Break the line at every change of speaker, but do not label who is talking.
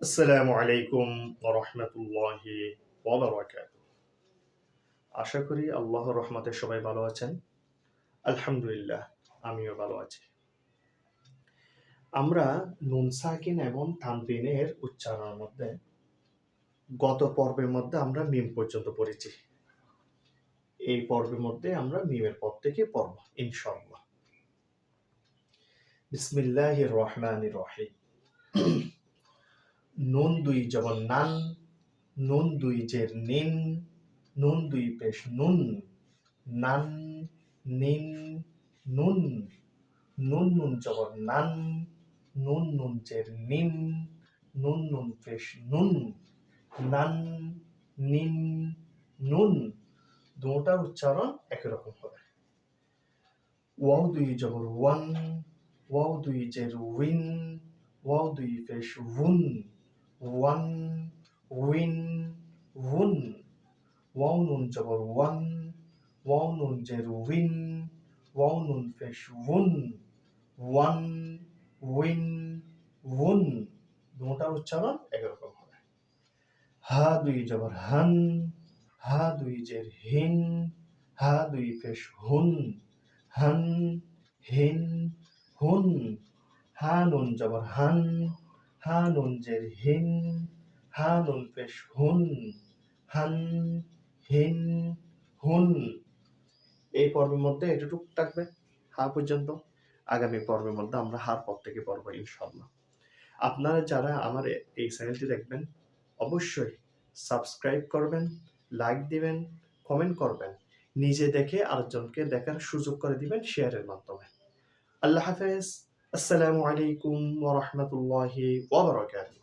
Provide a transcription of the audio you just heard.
আসসালামু আলাইকুম ওয়া রাহমাতুল্লাহি ওয়া বারাকাতুহু। আশা করি আল্লাহর রহমতে সবাই ভালো আছেন। আলহামদুলিল্লাহ, আমিও ভালো আছি। আমরা নুন সাকিন এবং তানবিনের উচ্চারণের মধ্যে গত পর্বের মধ্যে আমরা মিম পর্যন্ত পড়েছি। এই পর্বের মধ্যে আমরা মিমের পর থেকে পড়ব ইনশাআল্লাহ। বিসমিল্লাহির রহমানির রহিম। নুন দুই যেমন নান, নুন দুই জের নিন, নুন দুই পেশ নুন, নান, নিন, নুন, নুন নুন জবর নান, নুন নুন জের নিন, নুন নুন পেশ নুন, নান, নিন, নুন। দুটার উচ্চারণ একই রকম হবে। ওয়াও দুই জবর ওয়ান, ওয়াও দুই জের উইন, ওয়াও দুই পেশ উন, ওয়ান, উইন, উন। ওয়াও নুন জবর ওয়ান, ওয়াও নুন জের উইন, ওয়াও নুন পেশ উন, ওয়ান, উইন, উন। দুটার উচ্চারণ একরকম হবে। হা দুই জবর হান, হা দুই জের হিন, হা দুই পেশ হুন, হান, হিন, হুন। হা নুন জবর হান, হা নুন জের হিন, হা নুন পেশ হুন, হান, হিন, হুন। এই পর্বের মধ্যে এতটুকু থাকবে হা পর্যন্ত। আগামী পর্বের মধ্যে আমরা হার পর থেকে পড়বো ইনশাআল্লাহ। আপনারা যারা আমার এই চ্যানেলটি দেখবেন অবশ্যই সাবস্ক্রাইব করবেন, লাইক দিবেন, কমেন্ট করবেন। নিজে দেখে আরেকজনকে দেখার সুযোগ করে দিবেন শেয়ারের মাধ্যমে। আল্লাহ হাফেজ। আসসালামু আলাইকুম ওয়া রাহমাতুল্লাহি ওয়া বারাকাতুহু।